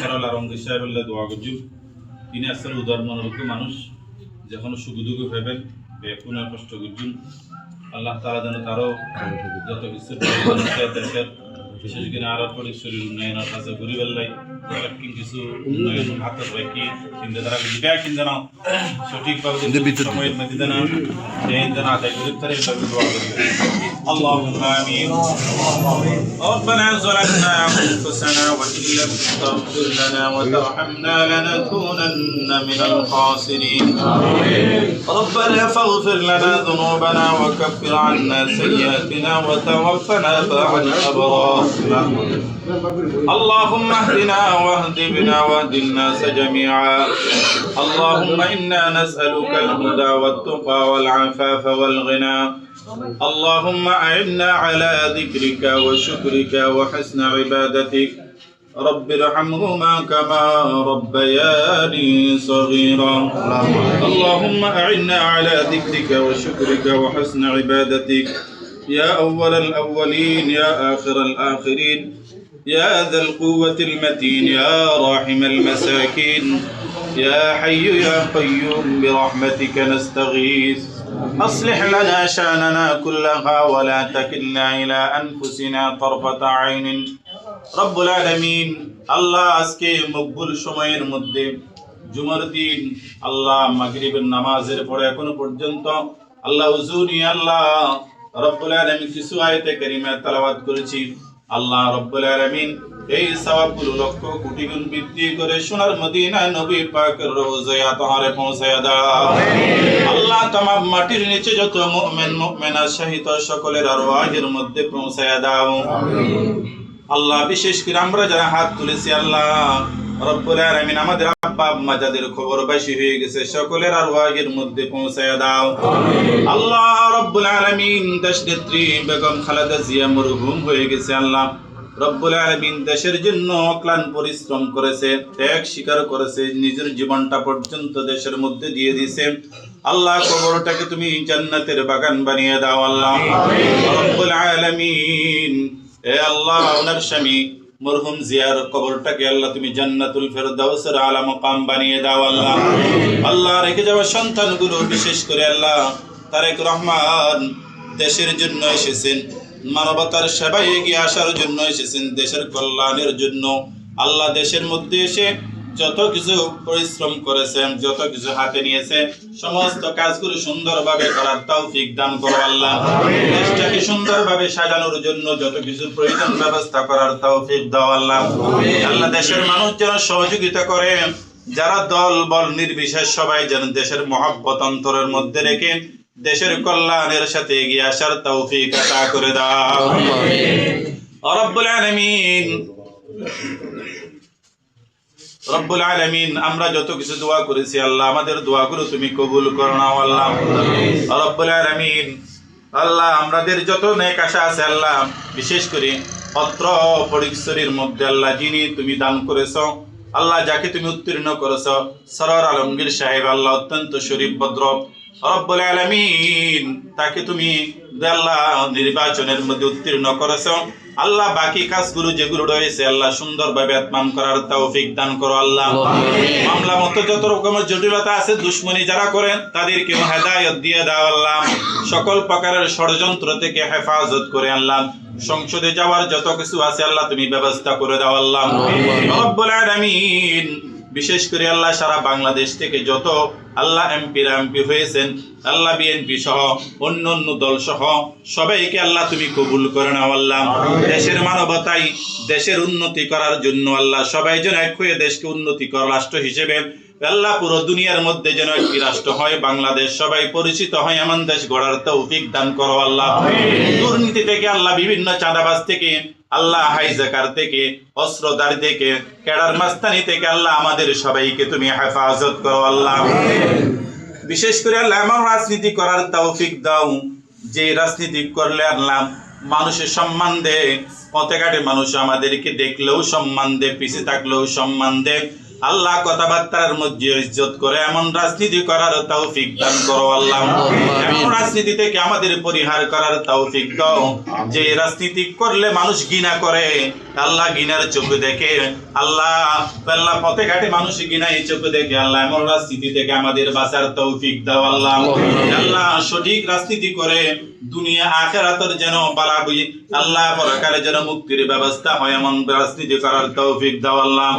আলমগীর সাহেবের দোয়া করছি। তিনি আসলে উদার মনোরূপ মানুষ, যখন সুখ দুঃখ ভেবেন বেকুনের কষ্ট করছেন। আল্লাহ তারা যেন তারও যত কিছু দেশের বিশেষ করে আরো পরিস্থিতির উন্নয়নের কাছে গরিবের লাই কিছু উন্নয়ন হাতের রাখি চিন্তা ধারা দিবে চিন্তা নাও সঠিকভাবে সময়ের মধ্যে যেন এই যেন আদায় করি তার এইভাবে দোয়া করবে। اللهم آمين. ربنا ظلمنا أنفسنا وإن لم تغفر لنا وترحمنا لنكونن من الخاسرين. ربنا فاغفر لنا ذنوبنا وكفر عنا سيئاتنا وتوفنا مع الأبرار. اللهم اهدنا واهد بنا واهد الناس جميعا. اللهم إنا نسألك الهدى والتقى والعفاف والغنى. اللهم أعنا على ذكرك وشكرك وحسن عبادتك. رب ارحمهما كما ربياني صغيرا. اللهم أعنا على ذكرك وشكرك وحسن عبادتك يا أول الأولين يا آخر الآخرين يا ذا القوة المتين يا راحم المساكين يا حي يا قيوم برحمتك نستغيث. أصلح لنا شأننا كلها ولا تكلنا إلى أنفسنا طرفة عين. رب العالمين الله আজকে মকবুল সময়ের মধ্যে জুমার দিন আল্লাহ মাগরিবের নামাজের পরে এখনো পর্যন্ত আল্লাহ হুজুরি আল্লাহ রব্বুল আলামিন কিছু আয়াতে কারিমা তেলাওয়াত করেছি। আল্লাহ রব্বুল আলামিন এই সওয়াবগুলো লক্ষ কোটি গুণ বৃদ্ধি করে সোনার মদিনা নবী পাকের রওজায় তাহারে পৌঁছায়া দাও। আল্লাহ तमाम মাটির নিচে যত মুমিন মুমিনা শহীদ সকলের আরওয়াহের মধ্যে পৌঁছায়া দাও। আল্লাহ বিশেষ করে আমরা যারা হাত তুলেছি আল্লাহ রব্বুল আলামিন আমাদের আব্বা আম্মা যাদের খবর বাসী হয়ে গেছে সকলের আরওয়াহের মধ্যে পৌঁছায়া দাও। আল্লাহ রব্বুল আলামিন দেশনেত্রী বেগম খালেদা জিয়া মরহুম হয়ে গেছে আল্লাহ রব্বুল আলামিন দেশের জন্য অক্লান্ত পরিশ্রম করেছে, ত্যাগ স্বীকার করেছে, নিজের জীবনটা পর্যন্ত দেশের মধ্যে দিয়ে দিয়েছে। আল্লাহ কবরটাকে তুমি জান্নাতের বাগান বানিয়ে দাও আল্লাহ রব্বুল আলামিন। এ আল্লাহ ওনার স্বামী মরহুম জিয়ার কবরটাকে আল্লাহ তুমি জান্নাতুল ফেরদাউসের আলা মাকাম বানিয়ে দাও আল্লাহ। আল্লাহ রেখে যাওয়া সন্তানগুলো বিশেষ করে আল্লাহ তারেক রহমান দেশের জন্য এসেছেন, মানবতার সেবায় এগিয়ে আসার জন্য এসেছেন, দেশের কল্যাণের জন্য। আল্লাহ দেশের মধ্যে এসে যত কিছু পরিশ্রম করেছেন, যত কিছু হাতে নিয়েছে, সমস্ত কাজগুলো সুন্দরভাবে করার তৌফিক দান করো আল্লাহ। দেশটাকে সুন্দরভাবে সাজানোর জন্য যত কিছু প্রয়োজন ব্যবস্থা করার তৌফিক দাও আল্লাহ। আল্লাহ দেশের মানুষ যেন সহযোগিতা করে, যারা দল বল নির্বিশেষ সবাই যেন দেশের মহব্বত অন্তরের মধ্যে রেখে দেশের কল্যাণের সাথে এগিয়ে আসার তৌফিক আতা করে দাও রব্বুল আলামিন। রব্বুল আলামিন আমরা যত কিছু দোয়া করেছি আল্লাহ আমাদের দোয়াগুলো তুমি কবুল করো না আল্লাহ রব্বুল আলামিন। আল্লাহ আমাদের যত নেক আশা আছে আল্লাহ বিশেষ করে পত্র পরিচ্ছরির মধ্যে আল্লাহ যিনি তুমি দান করেছো আল্লাহ, যাকে তুমি উত্তীর্ণ করেছো সরোয়ার আলমগীর সাহেব আল্লাহ অত্যন্ত শরীফ ভদ্র রব্বুল আলামিন, তাকে তুমি আল্লাহ নির্বাচনের মধ্যে উত্তীর্ণ করেছো আল্লাহ। বাকি কাজগুলো যেগুলো রয়েছে আল্লাহ সুন্দরভাবে ইতমাম করার তৌফিক দান করো আল্লাহ। মামলা মতো যত রকমের জটিলতা আছে দুশ্মনী যারা করেন তাদেরকে হেদায়েত দিয়ে দাও আল্লাহ। সকল প্রকারের ষড়যন্ত্র থেকে হেফাজত করে আল্লাহ। সংসদে যাওয়ার যত কিছু আছে আল্লাহ তুমি ব্যবস্থা করে দাও আল্লাহ রব্বুল আলামিন। বিশেষ করে আল্লাহ সারা বাংলাদেশ থেকে যত আল্লাহ এমপি হয়েছেন আল্লাহ বিএনপি সহ অন্য অন্য দল সহ সবাইকে আল্লাহ তুমি কবুল করে নাও আল্লাহ। দেশের মানবতাই দেশের উন্নতি করার জন্য আল্লাহ সবাই যেন এক হয়ে দেশকে উন্নতি কর রাষ্ট্র হিসেবে আল্লাহ পুরো দুনিয়ার মধ্যে যেন একটি রাষ্ট্র হয় বাংলাদেশ, সবাই পরিচিত হয় এমন দেশ গড়ার তৌফিক দান করো আল্লাহ। দুর্নীতি থেকে আল্লাহ বিভিন্ন চাঁদাবাজ থেকে আল্লাহ হাইজাকার থেকে অস্ত্রধারী থেকে ক্যাডার মাস্তানি থেকে আল্লাহ আমাদের সবাইকে তুমি হেফাজত করো আল্লাহ। বিশেষ করে আল্লাহ এমন রাজনীতি করার তৌফিক দাও যে রাজনীতি করলে আল্লাহ মানুষের সম্মান দেয়, পথে ঘাটে মানুষ আমাদেরকে দেখলেও সম্মান দেয়, পিছিয়ে থাকলেও সম্মান দেয়। আল্লাহ কথাবার্তার মধ্যে ইজ্জত করে এমন রাজনীতি করার তৌফিক দান করো আল্লাহ। এমন রাজনীতি থেকে আমাদের পরিহার করার তৌফিক দাও যে রাজনীতি করলে মানুষ ঘৃণা করে, আল্লাহ ঘৃণার চোখে দেখে, আল্লাহ আল্লাহ পথে ঘাটে মানুষ ঘৃণায় চোখে দেখে, আল্লাহ এমন রাজনীতি থেকে আমাদের বাঁচার তৌফিক দাও আল্লাহ। আল্লাহ সঠিক রাজনীতি করে দুনিয়া আখিরাতের যেন বালাবি, আল্লাহ পরকালে যেন মুক্তির ব্যবস্থা হয় এমন রাজনীতি করার তৌফিক দাও আল্লাহ।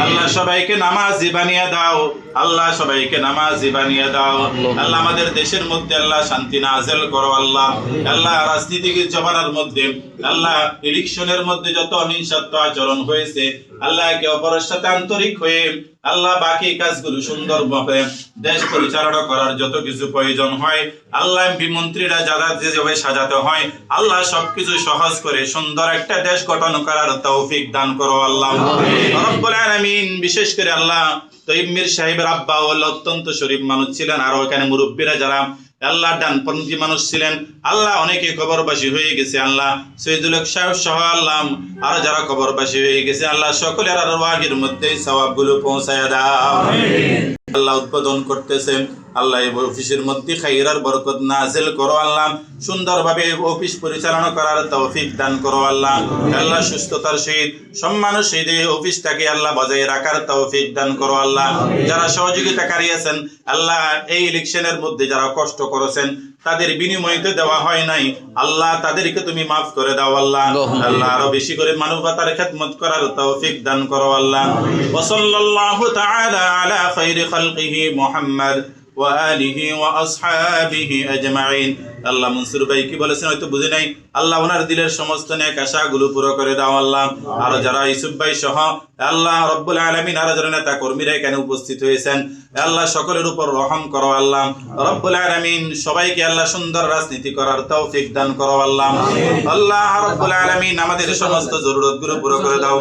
আল্লাহ সবাইকে নামাজি বানিয়ে দাও, আল্লাহ সবাইকে নামাজি বানিয়ে দাও আল্লাহ। আমাদের দেশের মধ্যে আল্লাহ শান্তি নাযিল করো আল্লাহ। আল্লাহ রাজনীতিক জমানার মধ্যে আল্লাহ ইলেকশনের মধ্যে যত অহিংসাত্ব আচরণ হয়েছে আল্লাহ একে অপরের সাথে আন্তরিক হয়ে আল্লাহ বাকি কাজগুলো সুন্দরভাবে দেশ পরিচালনা করার যত কিছু প্রয়োজন হয় আল্লাহ এমপি মন্ত্রীরা যারা যেভাবে সাজাতে হয় আল্লাহ সবকিছু সহজ করে সুন্দর একটা দেশ গঠন করার তৌফিক দান করো আল্লাহ রব্বুল আলামিন। বিশেষ করে আল্লাহ তৈয়ব মীর সাহেবের আব্বা হল অত্যন্ত শরীফ মানুষ ছিলেন, আর ওখানে মুরব্বীরা যারা আল্লাহ ডানপন্থী মানুষ ছিলেন আল্লাহ অনেকে খবরবাসী হয়ে গেছে আল্লাহ। শহীদুল হক সাহেব সহ আল্লাহ আর যারা খবরবাসী হয়ে গেছে আল্লাহ সকলের আরওয়াহের মধ্যে সওয়াবগুলো পৌঁছায় দাও আল্লাহ। উদ্বোধন করতেছে আল্লাহ এই অফিসের মধ্যে খাইরার বরকত নাযিল করো আল্লাহ। সুন্দরভাবে অফিস পরিচালনা করার তৌফিক দান করো আল্লাহ। আল্লাহ সুস্থতার সহিত সম্মানের সহিত এই অফিসটাকে আল্লাহ বজায় রাখার তৌফিক দান করো আল্লাহ। যারা সহযোগিতাকারী আছেন আল্লাহ এই ইলেকশনের মধ্যে যারা কষ্ট করেছেন তাদের বিনিময়তে দেওয়া হয় নাই আল্লাহ, তাদেরকে তুমি মাফ করে দাও আল্লাহ। আল্লাহ আরো বেশি করে মানবতার খেদমত করার তৌফিক দান করো আল্লাহ। ওয়া সাল্লাল্লাহু তাআলা আলা খায়রি খালকিহি মুহাম্মদ ওয়া আলিহি ওয়া আসহাবিহি আজমাইন। আল্লাহ মনসুর ভাই কি বলেছেন হয়তো বুঝে নাই, আল্লাহ ওনার দিলের সমস্ত নেক আশাগুলো পুরো করে দাও আল্লাহ। আর যারা ইউসুফ ভাই সহ আল্লাহ রব্বুল আলামিন আর যারা নেতা কর্মীরা এখানে উপস্থিত হয়েছেন আল্লাহ সকলের উপর রহম করো আল্লাহ রব্বুল আলামিন। সবাইকে আল্লাহ সুন্দর রাজনীতি করার তৌফিক দান করো আল্লাহ। আল্লাহ রব্বুল আলামিন আমাদের সমস্ত জরুরতগুলো পুরো করে দাও।